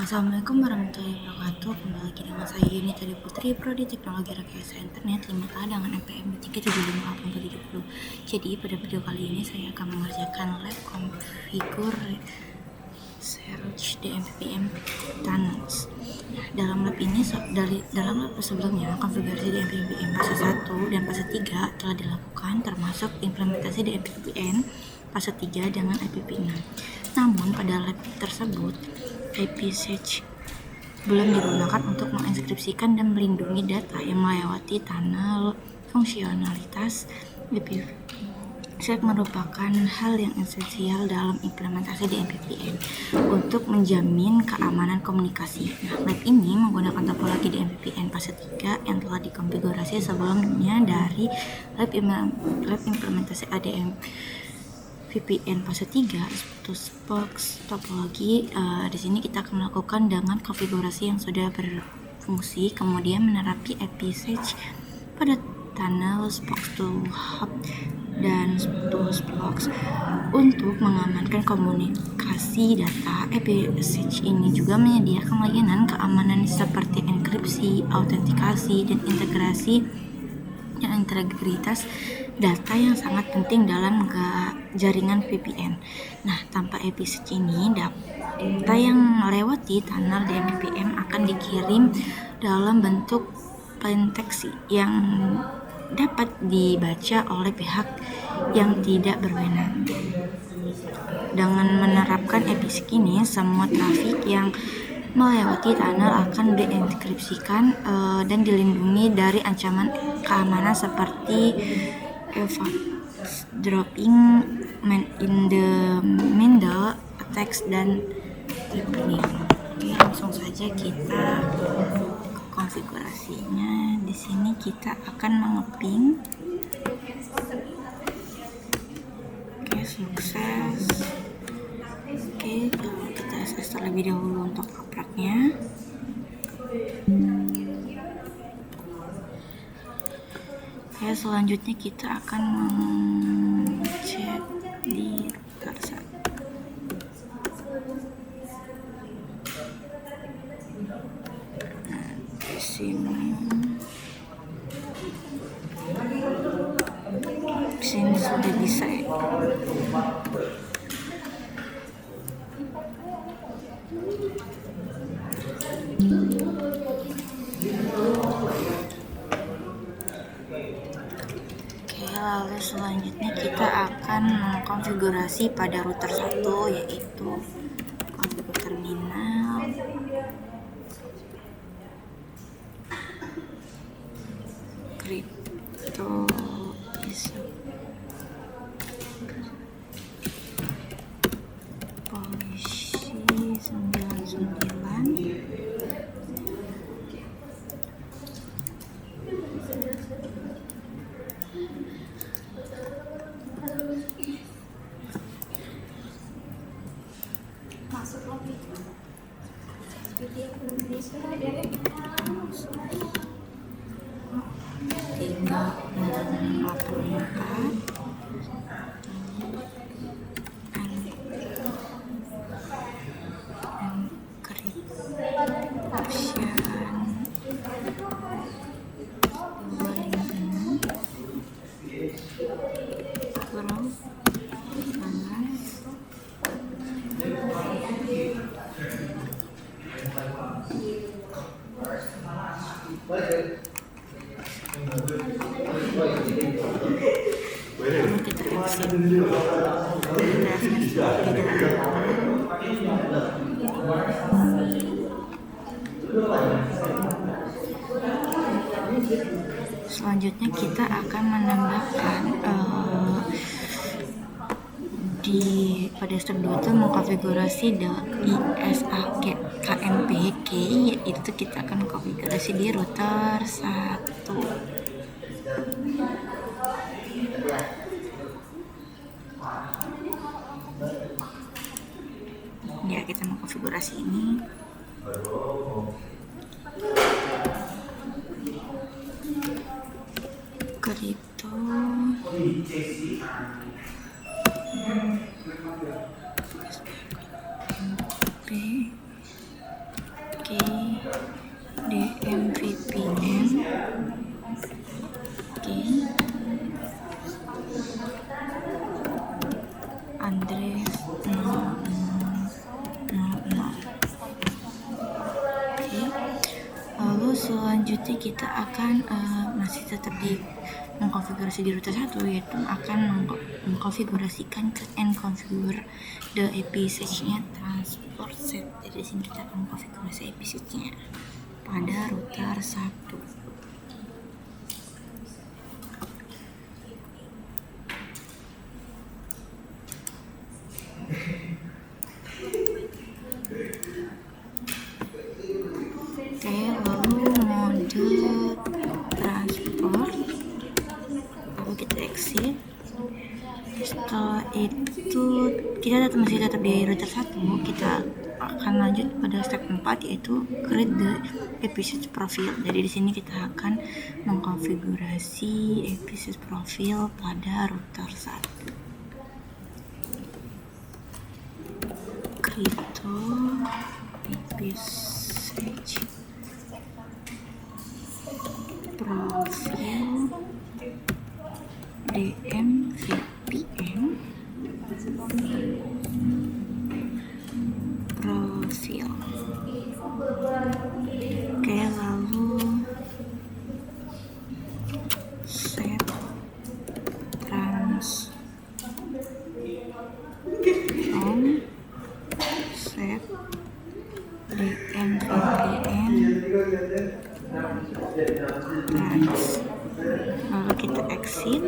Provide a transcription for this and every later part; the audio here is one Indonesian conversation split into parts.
Assalamualaikum warahmatullahi wabarakatuh. Kembali lagi dengan saya Yuni Tadi Putri, Prodi Teknologi Rekayasa Internet 5A dengan NPM 3758070. Jadi pada video kali ini saya akan mengerjakan lab configure search DMPPM tunnels. Dalam lab ini dalam lab sebelumnya konfigurasi DMPPM fase 1 dan fase 3 telah dilakukan, termasuk implementasi DMPPM fase 3 dengan IPv6. Namun pada lab tersebut IPsec belum digunakan untuk menginskripsikan dan melindungi data yang melewati tunnel fungsionalitas. IPsec merupakan hal yang esensial dalam implementasi DMPPM untuk menjamin keamanan komunikasi. Lab ini menggunakan topologi DMPPM fase 3 yang telah dikonfigurasi sebelumnya dari lab implementasi ADM VPN fase 3 Box topologi. Di sini kita akan melakukan dengan konfigurasi yang sudah berfungsi, kemudian menerapi IPsec pada tunnel box to hub dan to box untuk mengamankan komunikasi data. IPsec ini juga menyediakan layanan keamanan seperti enkripsi, autentikasi, dan integritas data yang sangat penting dalam jaringan VPN. Tanpa IPsec ini, data yang melewati tunnel DMPPM akan dikirim dalam bentuk plain text yang dapat dibaca oleh pihak yang tidak berwenang. Dengan menerapkan IPsec ini, semua trafik yang melewati tunnel akan dienkripsikan dan dilindungi dari ancaman keamanan seperti dropping, man in the middle attacks, dan tipping. Oke, langsung saja kita ke konfigurasinya. Di sini kita akan mengeping. Oke, sukses. Oke, kita SS terlebih dahulu untuk opraknya. Oke, selanjutnya kita akan mengecek di router 1. Di sini sudah bisa ya. Lalu selanjutnya kita akan mengkonfigurasi pada router 1, yaitu konfigur terminal, crypto polisi 99. Selanjutnya kita akan menambahkan pada step 2 itu mengkonfigurasi ISA-KMPK, yaitu kita akan konfigurasi di router 1. Ya, kita mengkonfigurasi ini. Kripto Oke, DMVPN. Oke, address 0000. Oke, lalu selanjutnya kita akan masih tetap di mengkonfigurasi di router 1, yaitu akan mengkonfigurasikan and configure the IP switch-nya transport set. Jadi di sini kita akan mengkonfigurasi IP switch-nya pada router 1. Oke, lalu mode transport, lalu kita exit. Setelah itu kita masih tetap di router 1, kita akan lanjut pada step 4, yaitu create the IP switch profile. Jadi di sini kita akan mengkonfigurasi IP switch profile pada router 1. Create IP switch profile DMVPN profile. Oke, lalu set trans set DMVPN trans, lalu kita exit.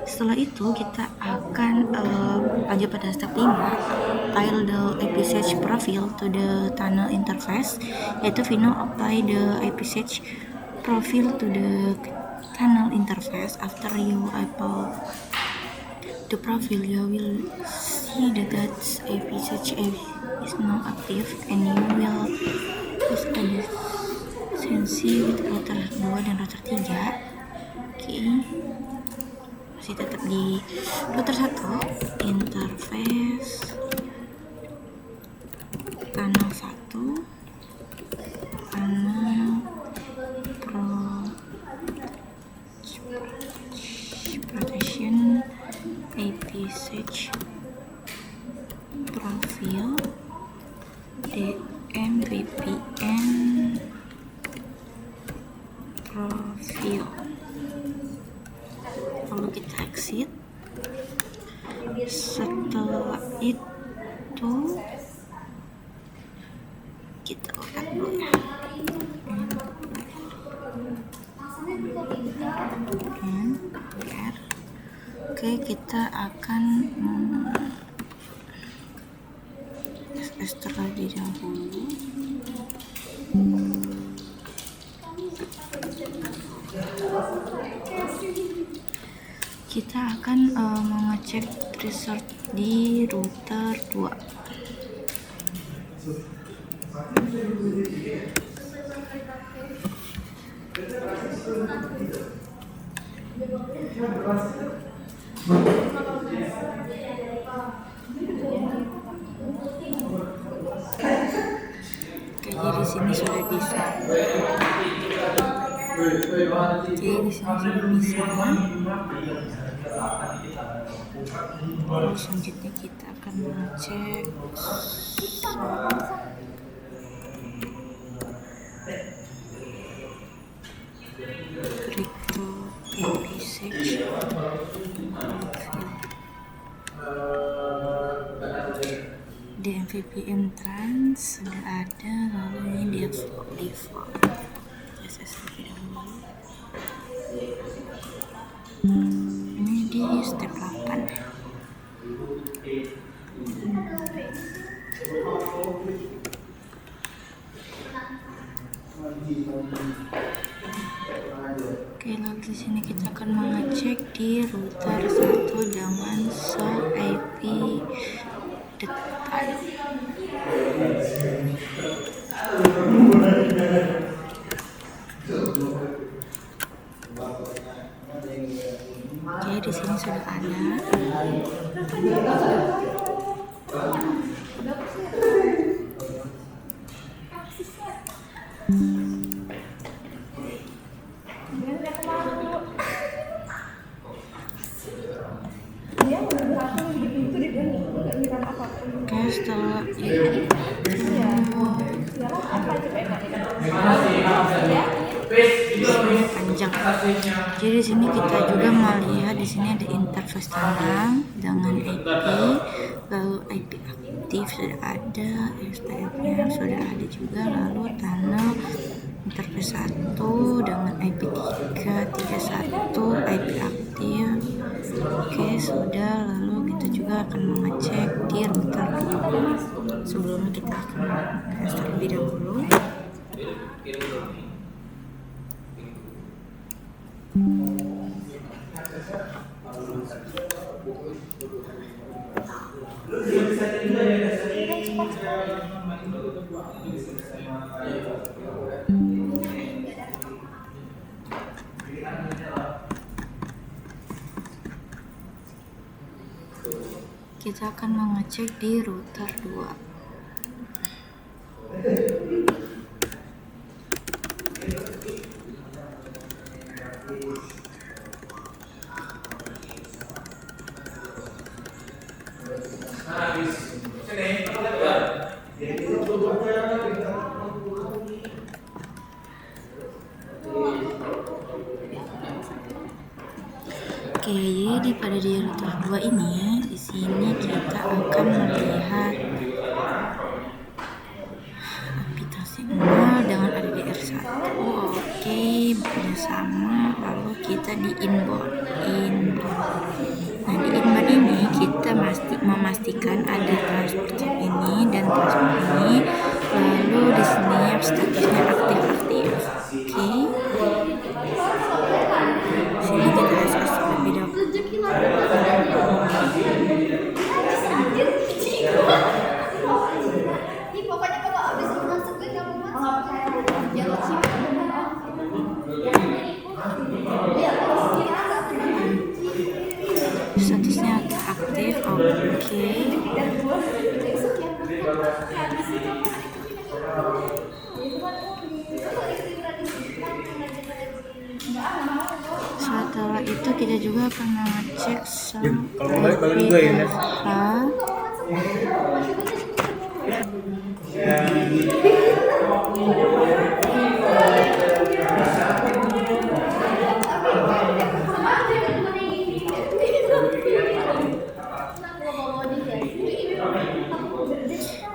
Setelah itu kita akan lanjut pada step 5, tile the IP switch profile to the tunnel interface, yaitu Vino apply the IP switch profile to the tunnel interface. After you apply the profile, you will see that IP switch is now active and you will use the sensi with router 2 dan router 3. Oke, masih tetap di router 1, interface tunnel 1, tunnel protection IP switch profile DMVPN profile, lalu kita exit. Setelah itu kita lihat dulu ya. Oke, kita akan SS terlebih dahulu. Kita akan mengecek resort di router 2. Oke, di sini sudah bisa. Lalu selanjutnya kita akan mengecek crypto IP6 DMVPN trans sudah ada, lalu ini default SS terlebih dahulu. Ini di step 8. Oke, lalu di sini kita akan mengecek di router 1 dengan show IP depan. Oke, di sini sudah ada. Jadi di sini kita juga melihat di sini ada interface tenang dengan IP, lalu IP aktif sudah ada, SPF-nya sudah ada juga, lalu tunnel interface 1 dengan IP 331 IP aktif. Oke, sudah. Lalu kita juga akan mengecek di router 2. Sebelumnya kita akan tes terlebih dahulu. Kita akan mengecek di router 2. Oke, jadi pada di router 2 ini, di sini kita akan melihat aplikasi 0 dengan ADDR1. Oke, bersama. Lalu kita di inbound. Nah, di inbound ini kita memastikan ada transport chip ini dan transport ini. Lalu di sini statusnya aktif-aktif. Oke. Sini kita akses terlebih dahulu. Statusnya aktif. Oke. Setelah itu kita juga akan mengecek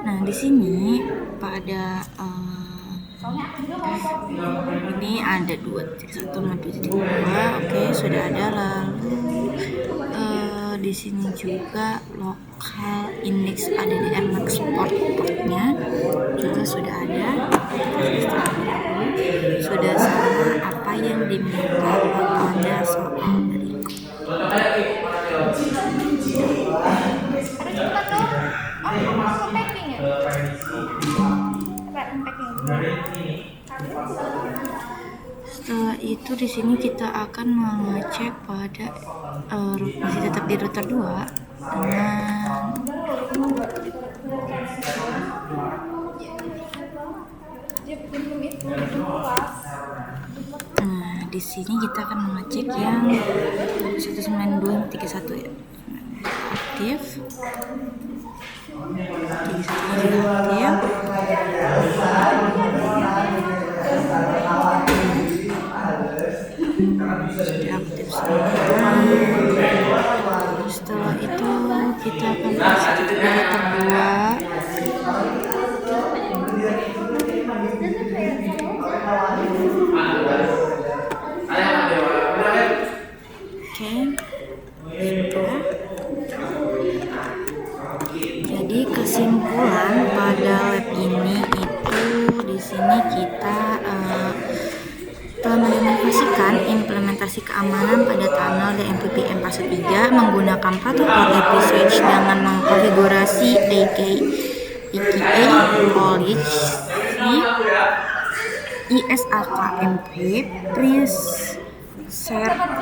Nah, di sini pada ini ada 2.1 sama 2.2. Oke, sudah ada. Lalu di sini juga lokal index ADDR max portnya juga sudah ada. Sudah sama apa yang diminta pada soal berikut. Setelah itu di sini kita akan mengecek pada masih tetap di router 2 dengan di sini kita akan mengecek yang 192.31 ya. Aktif. 31 sudah aktif semua. Setelah itu kita akan masuk ke router 2. Oke, sudah. Jadi kesimpulan pada lab ini itu di sini kita telah mengimplementasikan implementasi keamanan pada tunnel DMPPM fase 3 menggunakan protokol IP-switch dengan mengkonfigurasi AKA College ISAKMP Preset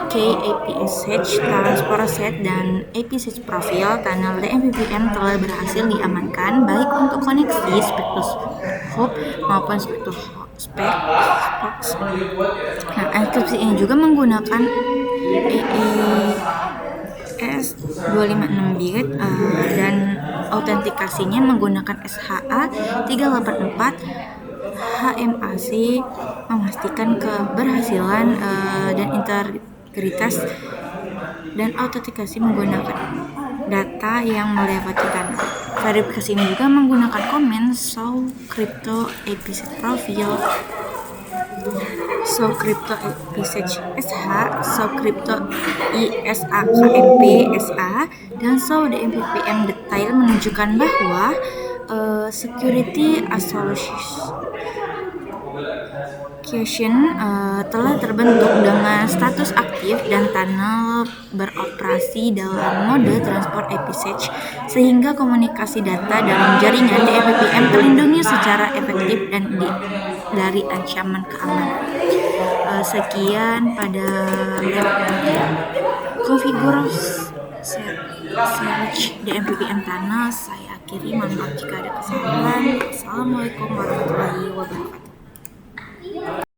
KAPSH Transport Set dan APSH Profil tunnel DMPPM telah berhasil diamankan baik untuk koneksi Spectrum Hub maupun Spectrum Specs. Nah, enkripsi ini juga menggunakan AES 256 bit dan autentikasinya menggunakan SHA 384 HMAC memastikan keberhasilan dan integritas dan autentikasi menggunakan data yang melewati tanah. Verifikasi ini juga menggunakan komen show crypto episode profile, show crypto episode SH, show crypto ISAKMP SA, dan show DMPPM detail menunjukkan bahwa Security Association telah terbentuk dengan status aktif dan tunnel beroperasi dalam mode transport episode sehingga komunikasi data dalam jaringan DMPPM terlindungi secara efektif dan dari ancaman keamanan. Sekian pada konfigurasi search DMPPM Tunnel. Saya akhiri, mohon maaf jika ada kesalahan. Assalamualaikum warahmatullahi wabarakatuh.